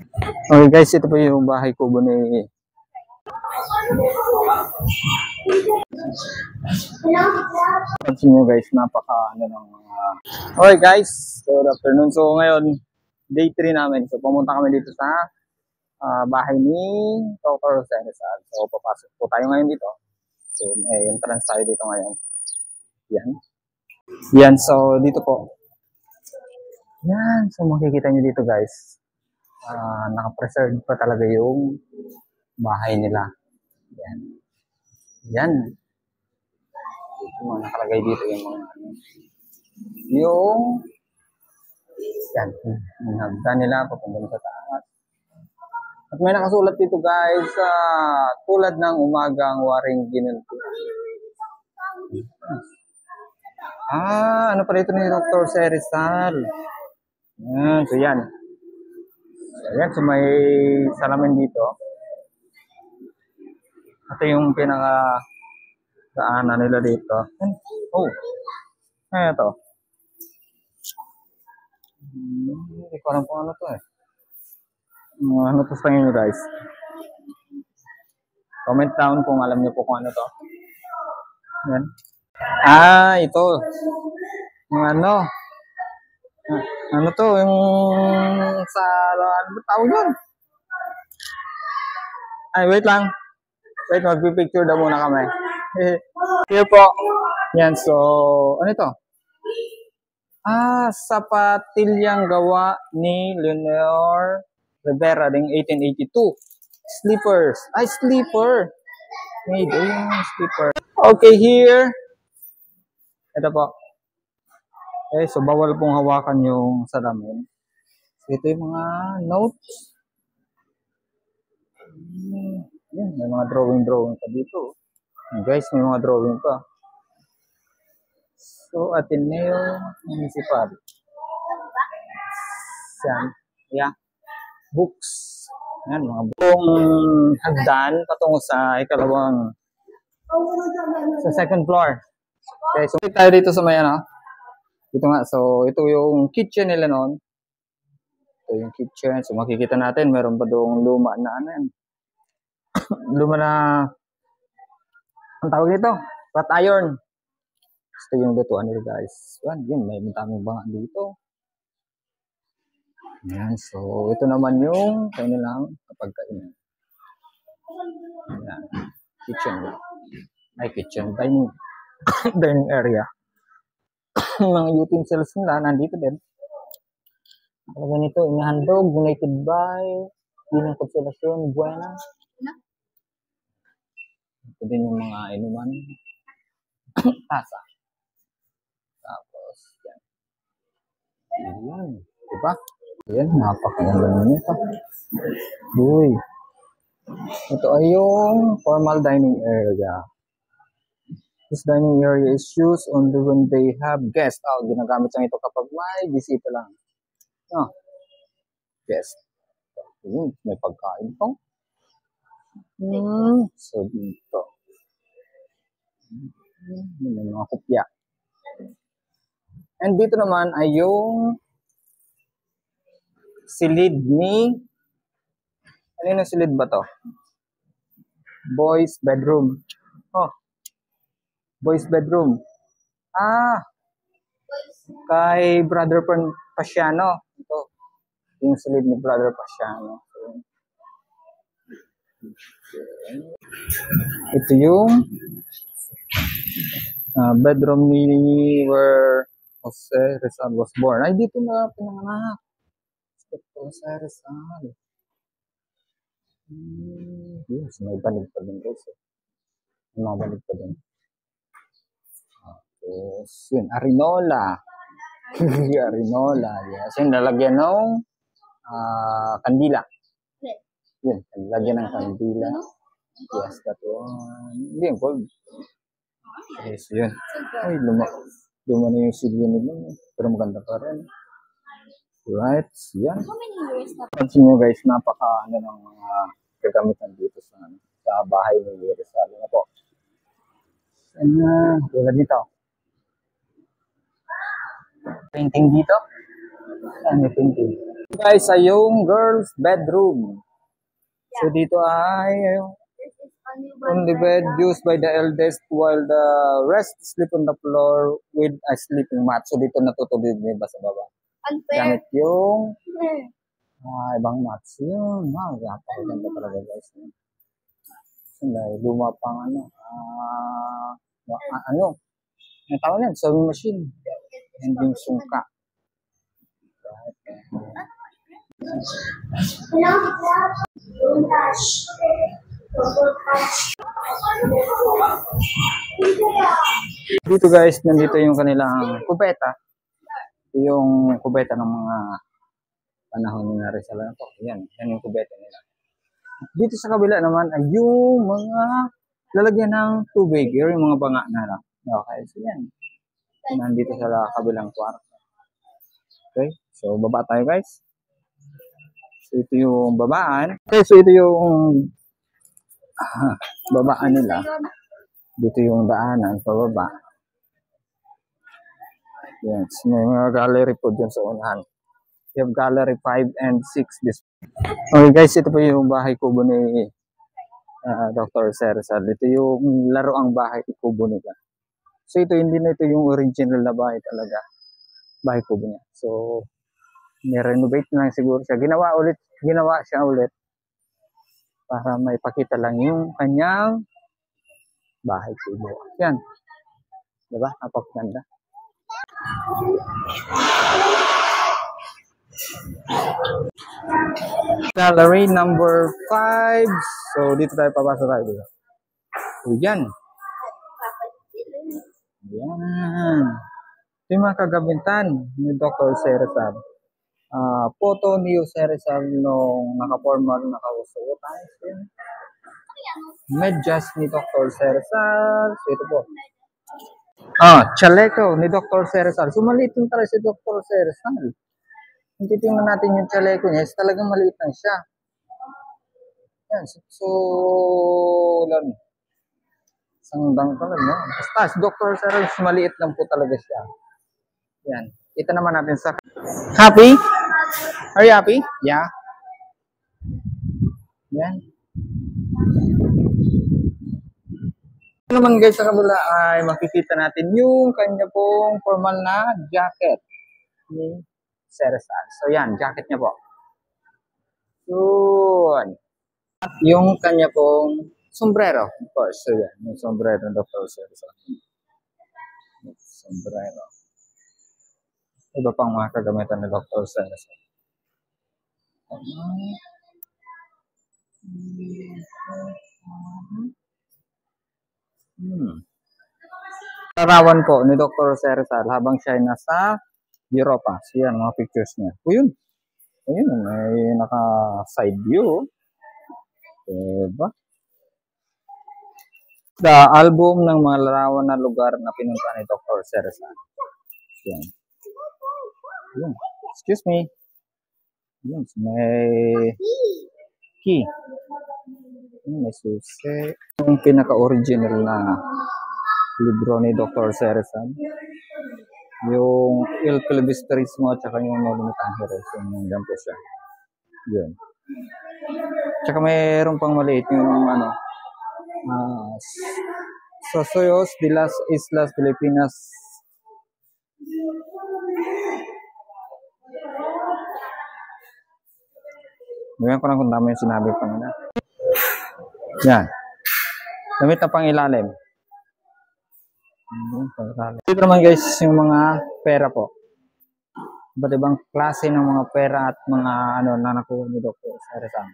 Okay guys, ito po yung bahay kubo ni pansin nyo guys, napaka ano ng mga okay guys, good afternoon. So ngayon, day 3 namin. So pumunta kami dito sa bahay ni Dr. Rizal. So papasok po tayo ngayon dito. So entrance tayo dito ngayon. Yan. Yan, so dito po. Yan, so makikita nyo dito guys. Naka-preserve pa talaga yung bahay nila. Yan. Yan. Yung mga nakalagay dito yung mga yung yan, yung hagdan nila papunta sa taas. At may nakasulat dito guys, tulad ng umagang waring ginunti. Ano pa dito ni Dr. Rizal? Yan, so yan. Ayan, so may salamin dito. Ito yung pinaka daanan nila dito. Oh, ito. Hindi ko alam kung ano to eh. Ano to sa inyo guys? Comment down kung alam niyo po kung ano to. Yan. Ito. Yung ano. Ano to? Yung sa, ano ba tawag yun? Wait lang. Wait, magpipicture daw muna kami. Here po. Yan, so, ano ito? Sapatilyang gawa ni Leonor Rivera ng 1882. Sleepers. Sleeper. Made yung sleeper. Okay, here. Ito po. Okay, so bawal pong hawakan yung salamin. So, ito yung mga notes. Yan, may mga drawing pa dito. Guys, may mga drawing pa. So, Ateneo Municipal. Yan. Yeah. Books. Yan, mga buong hagdan patungo sa sa second floor. Okay, so tayo dito sa may ano. Ito nga, so ito yung kitchen nila noon. Ito yung kitchen. So makikita natin, meron pa doong luma na ano yan. Luma na, ang tawag nito? Flat iron. Ito yung lutuan nila guys. Yan, yun, may daming banga dito. Yan, so ito naman yung kanilang kapagkainan. Yan, kitchen. Kitchen, dining area. Mga utensils nila, nandito din. Ang ganito, inahandog, united by, Pinang Konsolasyon, Buena. Ito din yung mga inuman. Tasa. Tapos, yan. Ayan. Diba? Ayan, napakaganda naman ito. Uy. Ito ay yung formal dining area. This dining area is used only when they have guests. Ginagamit lang ito kapag may bisita lang. Guest. May pagkain po. So, dito. May mga kopya. And dito naman ay yung silid ni... Ano yung silid ba to? Boys bedroom. Boys bedroom. Kay Brother Pasiano. Ito. Yung silid ni Brother Pasiano. Ito yung bedroom ni where Jose Rizal was born. Ay, dito na pinanganak. Jose Rizal. Yes, may banig pa din guys. May mga banig pa din. Tapos, yun, Arinola. Arinola, yes. Yung lalagyan ng kandila. Yun, lalagyan ng kandila. Yes, that one. Hindi yung gold. Yes, yun. Ay, luma na yung silya nila. Pero maganda pa rin. Right, yan. Pansin nyo guys, napaka ng mga gagamitan dito sa bahay ni Rizal. Ano po? Tulad nito. Painting dito. May painting. Guys, ay yung girls bedroom. So dito ay on the bed used by the eldest while the rest sleep on the floor with a sleeping mat. So dito natutulog yung iba sa baba. Gamit yung ibang mats. Yun, napakaganda talaga guys. Luma pang ano, ang tawag yan, sewing machine. And yung sungka. Dito guys, nandito yung kanilang kubeta. Yung kubeta ng mga panahon na Rizal na to. Yan yung kubeta nila. Dito sa kabila naman ay yung mga lalagyan ng tubig, yung mga banga na lang. Okay, so yan. Nandito sa kabilang kwarto. Okay, so baba tayo guys. So ito yung babaan. Okay, so ito yung babaan nila. Dito yung daanan, pababa. Yes, may mga gallery po dyan sa unahan. You have gallery 5 and 6. Okay guys, ito po yung bahay kubo ni Dr. Serzal. Ito yung laruang bahay kubo nila. So ito, hindi na ito yung original na bahay talaga. Bahay kubo niya. So, ni-renovate na lang siguro siya. Ginawa siya ulit para may pakita lang yung kanyang bahay kubo. Yan. Diba? Napakaganda. Gallery number 5. So, dito tayo papasok tayo dito. So, yan. Yan. Ito yung mga kagamintan ni Dr. Serzal. Photo ni Serzal nung naka-formal, naka-usuot. Medyas ni Dr. Serzal. So, ito po. Chaleco ni Dr. Serzal. So, maliit yung talaga si Dr. Serzal. Kung titingnan natin yung chaleco niya, talagang maliit lang siya. Yan. So, lang. Sangdang talaga, no? Basta, si Dr. Serzal, maliit lang po talaga siya. Yan. Kita naman natin sa... Happy? Are you happy? Yeah. Yan. Naman guys, sa kabila ay makikita natin yung kanya pong formal na jacket ni Serzal. So yan, jacket niya po. Yun. At yung kanya pong sombrero, of course. So yan, yung sombrero ng Dr. Serzal. Sombrero. Iba pang mga kagamitan ni Dr. Serzal. Larawan po ni Dr. Serzal habang siya ay nasa Europa. So yan, mga pictures niya. O yun. Ayun, may naka-side view. Diba? The album ng mga larawan na lugar na pinunta ni Dr. Serzal. Yan. Yan. Excuse me. Yan. May key. May susi. Yung pinaka-original na libro ni Dr. Serzal. Yung Il Filibusterismo at saka yung Nolimitang Heroes. Yung nandiyan po siya. Yun. Tsaka mayroon pang maliit yung Socios de las Islas Filipinas. Ngayon ko lang kung dami yung sinabi pa nila. Yan. Damit na pang ilalim. Dito naman guys, yung mga pera po. Iba't ibang klase ng mga pera at mga na nakuha ni Dr. Serzal.